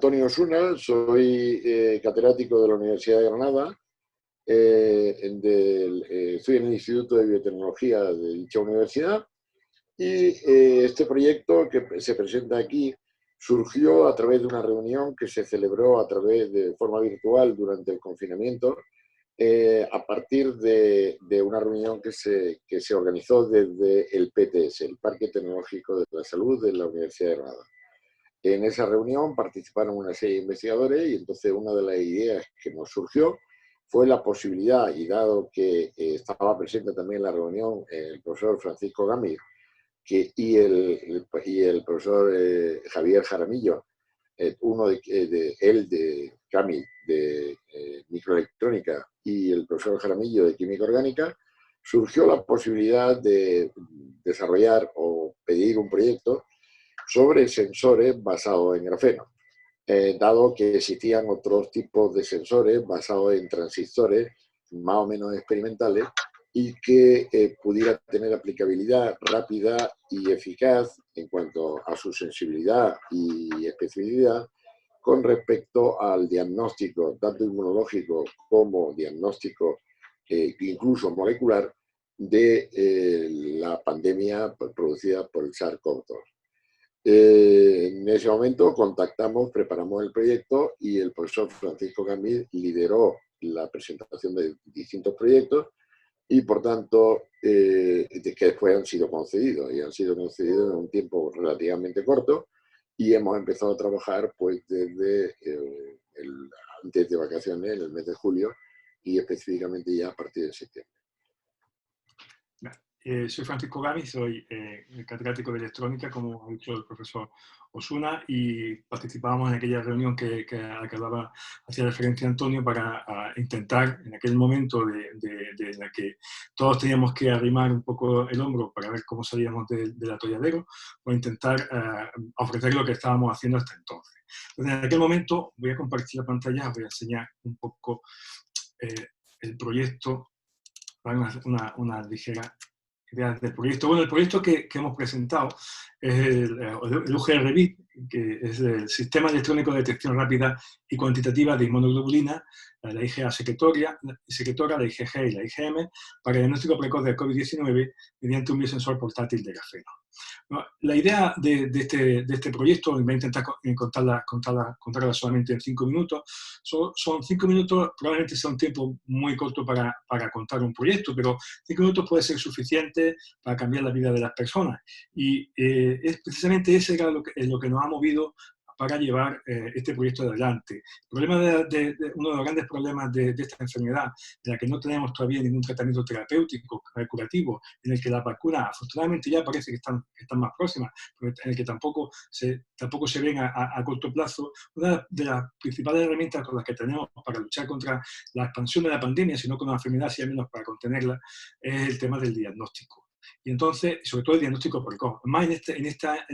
Antonio Osuna, soy catedrático de la Universidad de Granada. Estoy en el Instituto de Biotecnología de dicha universidad y este proyecto que se presenta aquí surgió a través de una reunión que se celebró de forma virtual durante el confinamiento, a partir de una reunión que se organizó desde el PTS, el Parque Tecnológico de la Salud de la Universidad de Granada. En esa reunión participaron una serie de investigadores y entonces una de las ideas que nos surgió fue la posibilidad, y dado que estaba presente también en la reunión el profesor Francisco Gámez y el profesor Javier Jaramillo, uno de Gámez de microelectrónica y el profesor Jaramillo de química orgánica, surgió la posibilidad de desarrollar o pedir un proyecto sobre sensores basados en grafeno, dado que existían otros tipos de sensores basados en transistores más o menos experimentales y que pudiera tener aplicabilidad rápida y eficaz en cuanto a su sensibilidad y especificidad con respecto al diagnóstico tanto inmunológico como diagnóstico incluso molecular de la pandemia producida por el SARS-CoV-2. En ese momento contactamos, preparamos el proyecto y el profesor Francisco Gámez lideró la presentación de distintos proyectos y, por tanto, que después han sido concedidos en un tiempo relativamente corto y hemos empezado a trabajar pues desde antes de vacaciones, en el mes de julio y específicamente ya a partir de septiembre. Soy Francisco Gámez, soy catedrático de electrónica, como ha dicho el profesor Osuna, y participábamos en aquella reunión a la que hacía referencia Antonio para intentar, en aquel momento de la que todos teníamos que arrimar un poco el hombro para ver cómo salíamos del atolladero, o intentar ofrecer lo que estábamos haciendo hasta entonces. Entonces, en aquel momento, voy a compartir la pantalla, os voy a enseñar un poco el proyecto, una ligera del proyecto. Bueno, el proyecto que hemos presentado es el UGR-BIT, que es el Sistema Electrónico de Detección Rápida y Cuantitativa de Inmunoglobulina, la IgA secretora, la IgG y la IgM, para el diagnóstico precoz del COVID-19 mediante un biosensor portátil de grafeno. La idea de este proyecto, voy a intentar contarla solamente en 5 minutos, son 5 minutos, probablemente sea un tiempo muy corto para contar un proyecto, pero 5 minutos puede ser suficiente para cambiar la vida de las personas. Y es precisamente ese era lo que nos ha movido para llevar este proyecto adelante. Uno de los grandes problemas de esta enfermedad, en la que no tenemos todavía ningún tratamiento terapéutico curativo, en el que las vacunas afortunadamente ya parece que están más próximas, pero en el que tampoco se ven a corto plazo, una de las principales herramientas con las que tenemos para luchar contra la expansión de la pandemia, sino con la enfermedad, si al menos para contenerla, es el tema del diagnóstico. Y entonces, sobre todo el diagnóstico precoz. Más en esta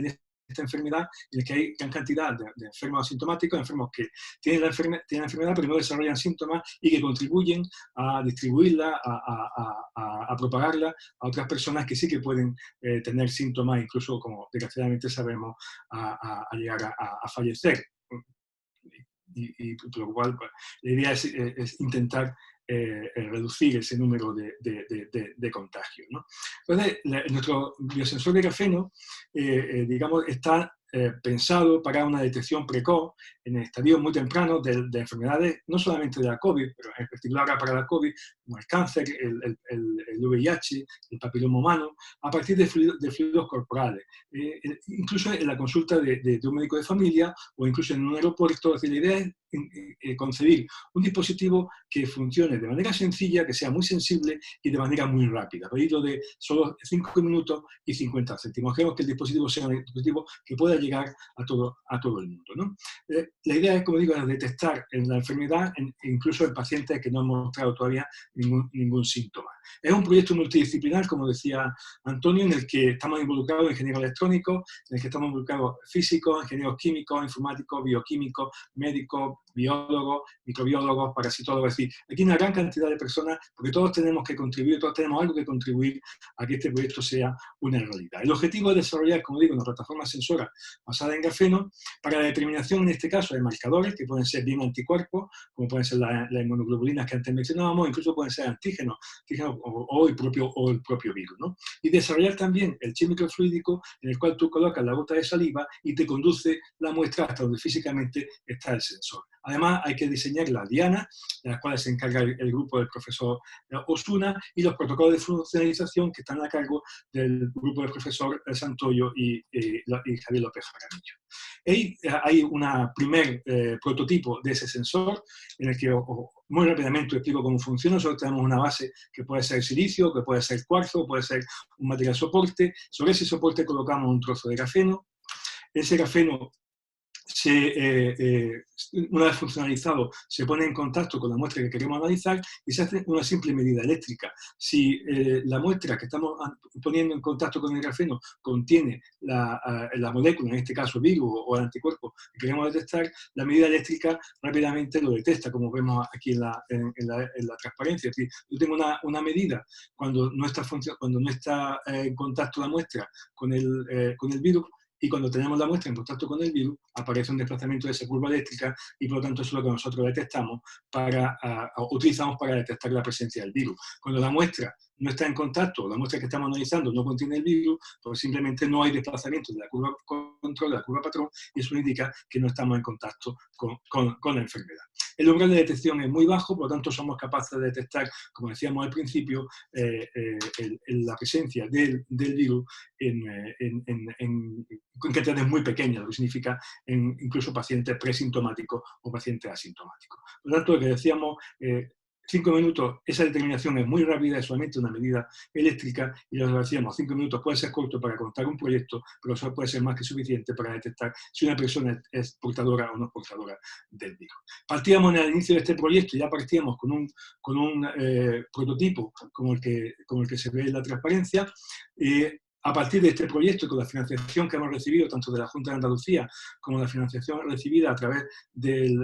enfermedad en la que hay gran cantidad de enfermos asintomáticos, enfermos que tienen la enfermedad pero no desarrollan síntomas y que contribuyen a distribuirla, a propagarla a otras personas que sí que pueden tener síntomas, incluso, como desgraciadamente sabemos, a llegar a fallecer. Y por lo cual la idea es intentar reducir ese número de contagios, ¿no? Entonces, nuestro biosensor de grafeno, digamos, está pensado para una detección precoz en estadios muy tempranos de enfermedades, no solamente de la COVID, pero en particular para la COVID, como el cáncer, el VIH, el papiloma humano, a partir de fluidos corporales. Incluso en la consulta de un médico de familia o incluso en un aeropuerto. Es decir, la idea es concebir un dispositivo que funcione de manera sencilla, que sea muy sensible y de manera muy rápida. Pedirlo de solo 5 minutos y 50 céntimos. Queremos que el dispositivo sea un dispositivo que pueda llegar a todo el mundo, ¿no? La idea es, como digo, detectar la enfermedad incluso en pacientes que no han mostrado todavía ningún síntoma. Es un proyecto multidisciplinar, como decía Antonio, en el que estamos involucrados ingenieros electrónicos, en el que estamos involucrados físicos, ingenieros químicos, informáticos, bioquímicos, médicos, biólogos, microbiólogos, parasitólogos. Es decir, aquí hay una gran cantidad de personas, porque todos tenemos que contribuir, todos tenemos algo que contribuir a que este proyecto sea una realidad. El objetivo es desarrollar, como digo, una plataforma sensora basada en grafeno para la determinación, en este caso, de marcadores, que pueden ser bien anticuerpos, como pueden ser las inmunoglobulinas que antes mencionábamos, incluso pueden ser antígenos o el propio virus, ¿no? Y desarrollar también el chip microfluídico en el cual tú colocas la gota de saliva y te conduce la muestra hasta donde físicamente está el sensor. Además, hay que diseñar las dianas, de las cuales se encarga el grupo del profesor Osuna, y los protocolos de funcionalización que están a cargo del grupo del profesor Santoyo y Javier López Jaramillo. Hay un primer prototipo de ese sensor en el que muy rápidamente explico cómo funciona. Nosotros tenemos una base que puede ser silicio, que puede ser cuarzo, puede ser un material soporte. Sobre ese soporte colocamos un trozo de grafeno. Ese grafeno, una vez funcionalizado, se pone en contacto con la muestra que queremos analizar y se hace una simple medida eléctrica. Si la muestra que estamos poniendo en contacto con el grafeno contiene la molécula, en este caso virus o el anticuerpo que queremos detectar, la medida eléctrica rápidamente lo detecta, como vemos aquí en la transparencia. Es decir, yo tengo una medida cuando no está en contacto la muestra con el virus, y cuando tenemos la muestra en contacto con el virus, aparece un desplazamiento de esa curva eléctrica y por lo tanto eso es lo que nosotros detectamos utilizamos para detectar la presencia del virus. Cuando la muestra no está en contacto, la muestra que estamos analizando no contiene el virus, pues simplemente no hay desplazamiento de la curva control, de la curva patrón, y eso indica que no estamos en contacto con la enfermedad. El umbral de detección es muy bajo, por lo tanto somos capaces de detectar, como decíamos al principio, la presencia del virus en cantidades muy pequeñas, lo que significa incluso pacientes presintomáticos o pacientes asintomáticos. Por lo tanto, lo que decíamos, 5 minutos, esa determinación es muy rápida, es solamente una medida eléctrica, y lo que decíamos, 5 minutos puede ser corto para contar un proyecto, pero eso puede ser más que suficiente para detectar si una persona es portadora o no es portadora del virus. Partíamos en el inicio de este proyecto, ya partíamos con un prototipo como el que se ve en la transparencia. A partir de este proyecto y con la financiación que hemos recibido tanto de la Junta de Andalucía como la financiación recibida a través del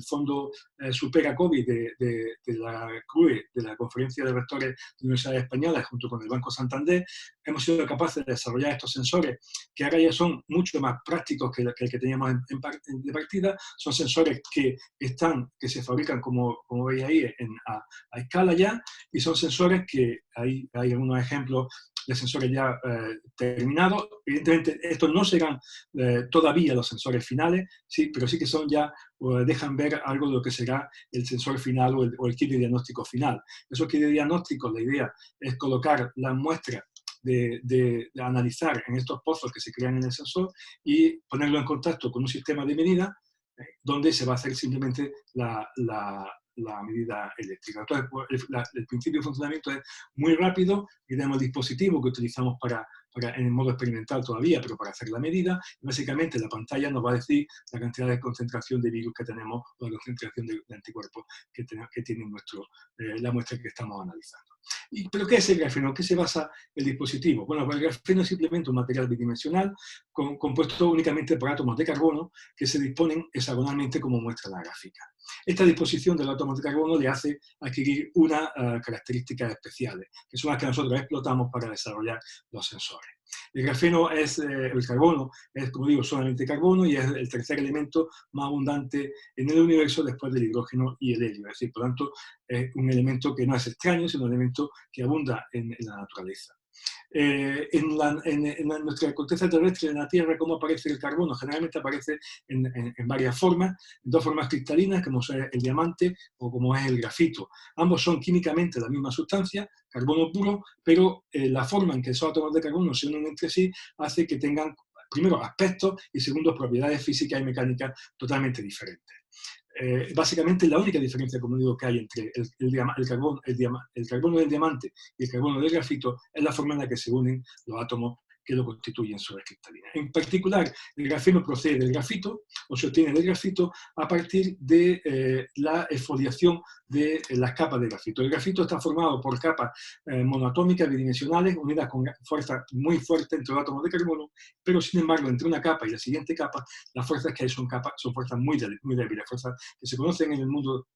fondo Supera COVID de la CRUE, de la Conferencia de Rectores de Universidades Españolas, junto con el Banco Santander, hemos sido capaces de desarrollar estos sensores que ahora ya son mucho más prácticos que el que teníamos de partida. Son sensores que se fabrican, como veis ahí, a escala ya, y son sensores que hay algunos ejemplos de sensores ya terminados. Evidentemente, estos no serán todavía los sensores finales, sí, pero sí que son ya, dejan ver algo de lo que será el sensor final o el kit de diagnóstico final. Esos kits de diagnóstico, la idea es colocar las muestras de analizar en estos pozos que se crean en el sensor y ponerlo en contacto con un sistema de medida donde se va a hacer simplemente la medida eléctrica. Entonces, el principio de funcionamiento es muy rápido y tenemos el dispositivo que utilizamos en modo experimental todavía, pero para hacer la medida. Básicamente la pantalla nos va a decir la cantidad de concentración de virus que tenemos o la concentración de anticuerpos que tiene la muestra que estamos analizando. ¿Pero qué es el grafeno? ¿Qué se basa el dispositivo? Bueno, pues el grafeno es simplemente un material bidimensional compuesto únicamente por átomos de carbono que se disponen hexagonalmente como muestra la gráfica. Esta disposición de los átomos de carbono le hace adquirir unas características especiales, que son las que nosotros explotamos para desarrollar los sensores. El carbono es, como digo, solamente carbono y es el tercer elemento más abundante en el universo después del hidrógeno y el helio. Es decir, por lo tanto, es un elemento que no es extraño, sino un elemento que abunda en la naturaleza. En nuestra corteza terrestre, en la Tierra, ¿cómo aparece el carbono? Generalmente aparece en varias formas, en dos formas cristalinas, como es el diamante o como es el grafito. Ambos son químicamente la misma sustancia, carbono puro, pero la forma en que esos átomos de carbono se unen entre sí hace que tengan, primero, aspectos y segundo, propiedades físicas y mecánicas totalmente diferentes. Básicamente la única diferencia, como digo, que hay entre el carbono del diamante y el carbono del grafito es la forma en la que se unen los átomos que lo constituyen sobre cristalina. En particular, el grafeno procede del grafito, o se obtiene del grafito a partir de la exfoliación de las capas de grafito. El grafito está formado por capas monoatómicas bidimensionales unidas con fuerzas muy fuertes entre los átomos de carbono, pero sin embargo entre una capa y la siguiente capa las fuerzas que hay son fuerzas muy débiles, fuerzas que se conocen en el mundo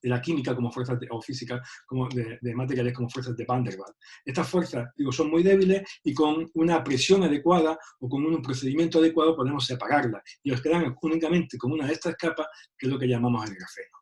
de la química como fuerzas o física como de materiales como fuerzas de Van der Waals. Estas fuerzas, digo, son muy débiles y con una presión adecuada o con un procedimiento adecuado podemos separarlas y nos quedamos únicamente con una de estas capas, que es lo que llamamos el grafeno.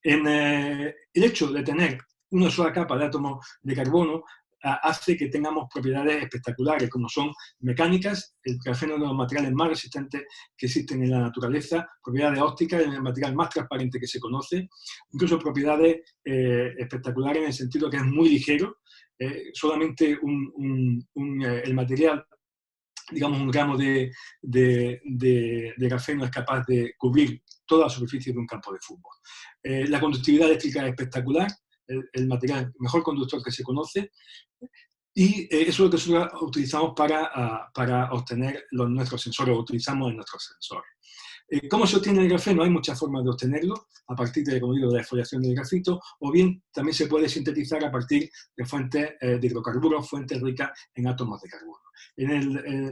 El hecho de tener una sola capa de átomos de carbono hace que tengamos propiedades espectaculares, como son mecánicas. El grafeno es uno de los materiales más resistentes que existen en la naturaleza, propiedades ópticas, es el material más transparente que se conoce, incluso propiedades espectaculares en el sentido que es muy ligero. Solamente el material, digamos, un gramo de grafeno es capaz de cubrir toda la superficie de un campo de fútbol. La conductividad eléctrica es espectacular, el material mejor conductor que se conoce, y eso es lo que nosotros utilizamos para obtener nuestros sensores, o utilizamos en nuestros sensores. ¿Cómo se obtiene el grafeno? Hay muchas formas de obtenerlo, a partir de, como digo, de la exfoliación del grafito, o bien también se puede sintetizar a partir de fuentes de hidrocarburos, fuentes ricas en átomos de carbono.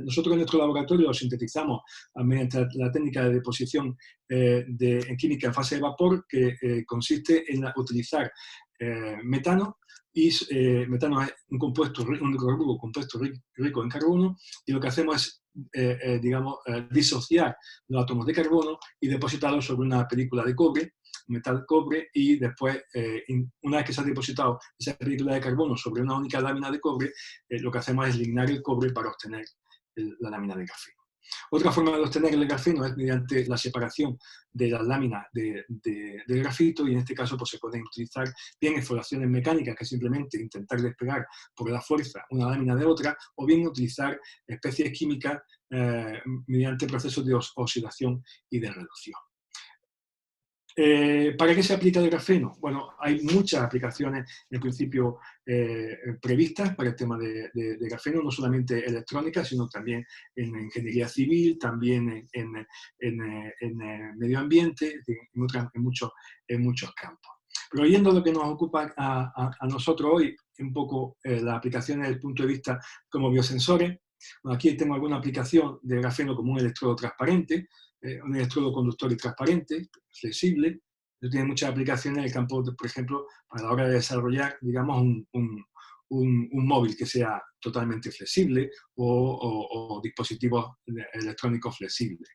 Nosotros en nuestro laboratorio lo sintetizamos mediante la técnica de deposición en química en fase de vapor, que consiste en utilizar metano, y metano es un hidrocarburo compuesto rico en carbono, y lo que hacemos es digamos, disociar los átomos de carbono y depositarlos sobre una película de cobre, metal cobre, y después, una vez que se ha depositado esa película de carbono sobre una única lámina de cobre, lo que hacemos es eliminar el cobre para obtener la lámina de grafeno. Otra forma de obtener el grafeno es mediante la separación de las láminas de grafito, y en este caso pues, se pueden utilizar bien exfoliaciones mecánicas, que es simplemente intentar despegar por la fuerza una lámina de otra, o bien utilizar especies químicas mediante procesos de oxidación y de reducción. ¿Para qué se aplica el grafeno? Bueno, hay muchas aplicaciones, en principio, previstas para el tema de grafeno, no solamente electrónica, sino también en ingeniería civil, también en medio ambiente, en muchos campos. Pero yendo a lo que nos ocupa a nosotros hoy, un poco las aplicaciones desde el punto de vista como biosensores. Bueno, aquí tengo alguna aplicación de grafeno como un electrodo transparente, un electrodo conductor y transparente, flexible. Tiene muchas aplicaciones en el campo, por ejemplo, a la hora de desarrollar, digamos, un móvil que sea totalmente flexible, o dispositivos electrónicos flexibles.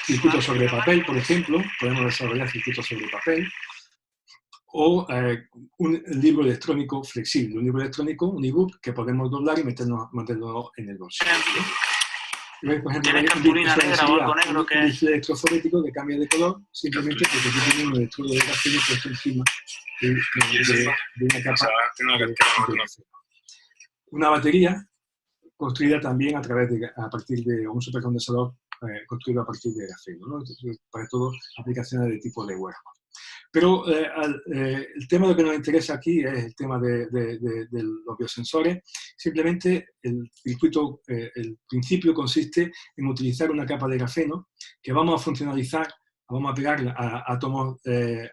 Circuitos sobre papel, por ejemplo, podemos desarrollar circuitos sobre papel, o un libro electrónico flexible, un libro electrónico, un ebook, que podemos doblar y meterlo en el bolsillo. Por ejemplo, ¿Tienes cartulina negra o algo negro que...? Un display electrofórico que cambia de color simplemente porque tú tienes un electrodo de grafeno puesto encima de una capa de grafeno. Una batería construida también a partir de un supercondensador construido a partir de grafeno, ¿no? Para todo, aplicaciones de tipo de wearable. Pero el tema de lo que nos interesa aquí es el tema de los biosensores. Simplemente el principio consiste en utilizar una capa de grafeno que vamos a funcionalizar, vamos a pegar a átomos,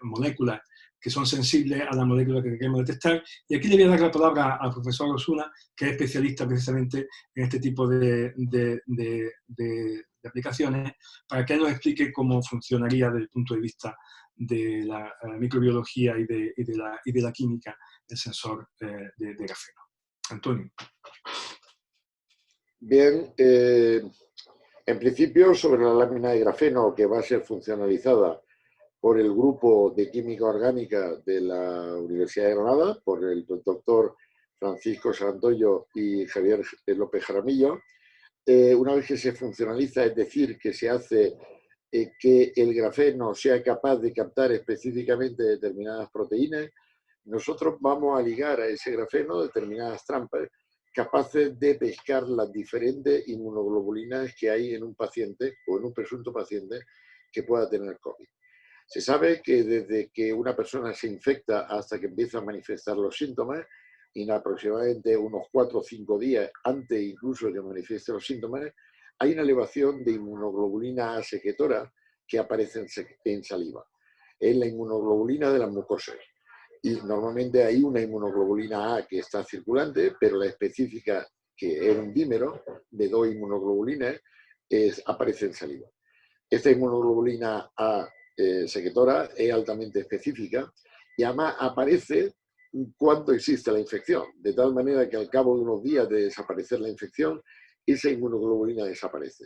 moléculas que son sensibles a la molécula que queremos detectar. Y aquí le voy a dar la palabra al profesor Osuna, que es especialista precisamente en este tipo de aplicaciones, para que él nos explique cómo funcionaría desde el punto de vista de la microbiología y de la química el sensor de grafeno. Antonio. Bien, en principio sobre la lámina de grafeno, que va a ser funcionalizada por el grupo de química orgánica de la Universidad de Granada, por el doctor Francisco Santoyo y Javier López Jaramillo. Una vez que se funcionaliza, es decir, que se hace que el grafeno sea capaz de captar específicamente determinadas proteínas, nosotros vamos a ligar a ese grafeno determinadas trampas capaces de pescar las diferentes inmunoglobulinas que hay en un paciente o en un presunto paciente que pueda tener COVID. Se sabe que desde que una persona se infecta hasta que empieza a manifestar los síntomas, en aproximadamente unos 4 o 5 días antes incluso de que manifieste los síntomas, hay una elevación de inmunoglobulina A secretora que aparece en saliva. Es la inmunoglobulina de las mucosas. Y normalmente hay una inmunoglobulina A que está circulante, pero la específica, que es un dímero de 2 inmunoglobulinas, aparece en saliva. Esta inmunoglobulina A secretora es altamente específica y además aparece cuando existe la infección, de tal manera que al cabo de unos días de desaparecer la infección, esa inmunoglobulina desaparece.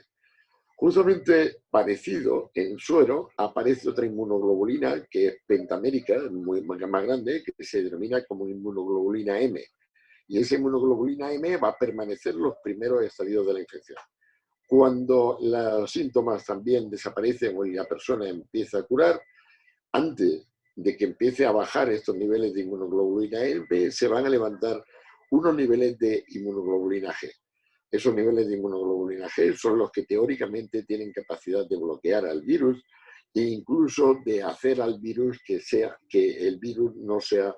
Justamente parecido en suero aparece otra inmunoglobulina que es pentamérica, muy más grande, que se denomina como inmunoglobulina M. Y esa inmunoglobulina M va a permanecer los primeros estadios de la infección. Cuando los síntomas también desaparecen o la persona empieza a curar, antes de que empiece a bajar estos niveles de inmunoglobulina M, se van a levantar unos niveles de inmunoglobulina G. Esos niveles de inmunoglobulina G son los que teóricamente tienen capacidad de bloquear al virus e incluso de hacer al virus que el virus no sea,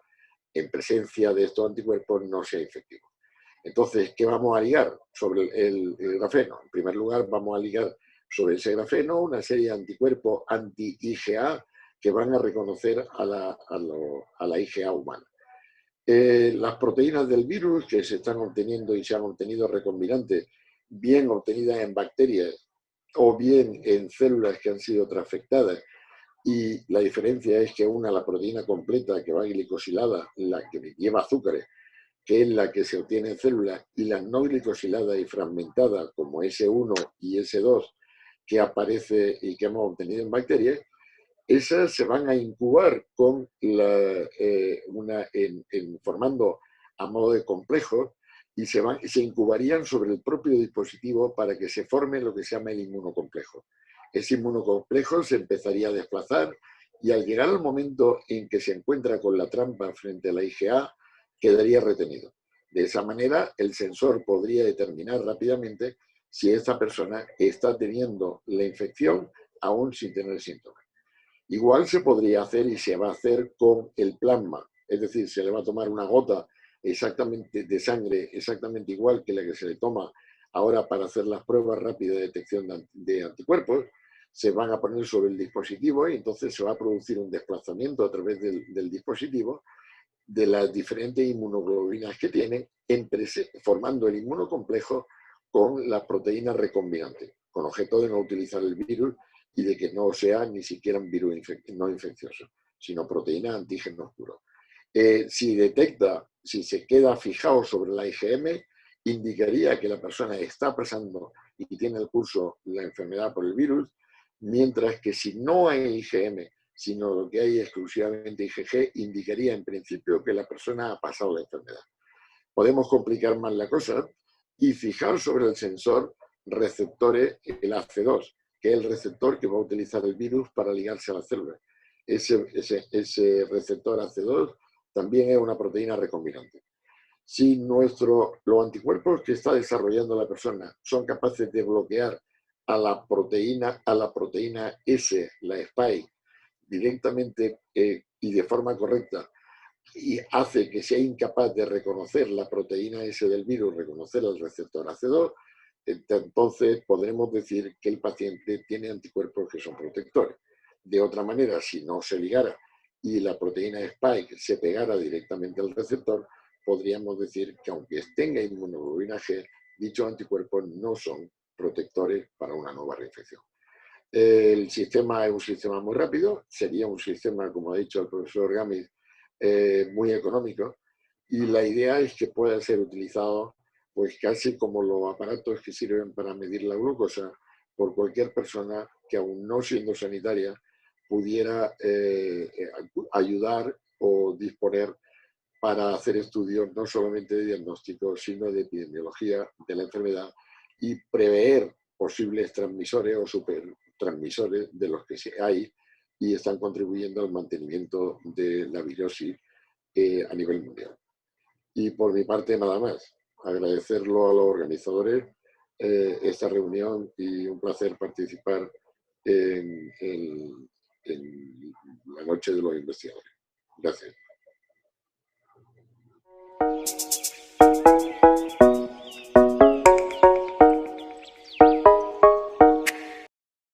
en presencia de estos anticuerpos, no sea infectivo. Entonces, ¿qué vamos a ligar sobre el grafeno? En primer lugar, vamos a ligar sobre ese grafeno una serie de anticuerpos anti-IgA que van a reconocer a la IgA humana. Las proteínas del virus que se están obteniendo y se han obtenido recombinantes, bien obtenidas en bacterias o bien en células que han sido transfectadas, y la diferencia es que la proteína completa que va glicosilada, la que lleva azúcares, que es la que se obtiene en células, y las no glicosiladas y fragmentadas como S1 y S2 que aparece y que hemos obtenido en bacterias, esas se van a incubar con formando a modo de complejos y se incubarían sobre el propio dispositivo para que se forme lo que se llama el inmunocomplejo. Ese inmunocomplejo se empezaría a desplazar y al llegar al momento en que se encuentra con la trampa frente a la IgA, quedaría retenido. De esa manera, el sensor podría determinar rápidamente si esta persona está teniendo la infección aún sin tener síntomas. Igual se podría hacer y se va a hacer con el plasma, es decir, se le va a tomar una gota exactamente de sangre, exactamente igual que la que se le toma ahora para hacer las pruebas rápidas de detección de anticuerpos, se van a poner sobre el dispositivo y entonces se va a producir un desplazamiento a través del dispositivo de las diferentes inmunoglobulinas que tienen, formando el inmunocomplejo con las proteínas recombinantes, con objeto de no utilizar el virus y de que no sea ni siquiera un virus no infeccioso, sino proteínas antígenos puros. Si se queda fijado sobre la IgM, indicaría que la persona está pasando y tiene el curso la enfermedad por el virus, mientras que si no hay IgM, sino lo que hay exclusivamente IgG, indicaría en principio que la persona ha pasado la enfermedad. Podemos complicar más la cosa y fijar sobre el sensor receptores, el AC2, que es el receptor que va a utilizar el virus para ligarse a la célula. Ese receptor AC2 también es una proteína recombinante. Si los anticuerpos que está desarrollando la persona son capaces de bloquear a la proteína S, la spike, directamente y de forma correcta, y hace que sea incapaz de reconocer la proteína S del virus, reconocer el receptor AC2, entonces podremos decir que el paciente tiene anticuerpos que son protectores. De otra manera, si no se ligara y la proteína spike se pegara directamente al receptor, podríamos decir que aunque tenga inmunoglobulina G, dichos anticuerpos no son protectores para una nueva reinfección. El sistema es un sistema muy rápido, sería un sistema, como ha dicho el profesor Gámez, muy económico, y la idea es que pueda ser utilizado pues casi como los aparatos que sirven para medir la glucosa por cualquier persona que, aún no siendo sanitaria, pudiera ayudar o disponer para hacer estudios no solamente de diagnóstico, sino de epidemiología de la enfermedad y prever posibles transmisores o supertransmisores de los que hay y están contribuyendo al mantenimiento de la virosis a nivel mundial. Y por mi parte nada más, agradecerlo a los organizadores esta reunión y un placer participar en la noche de los investigadores. Gracias. Gracias.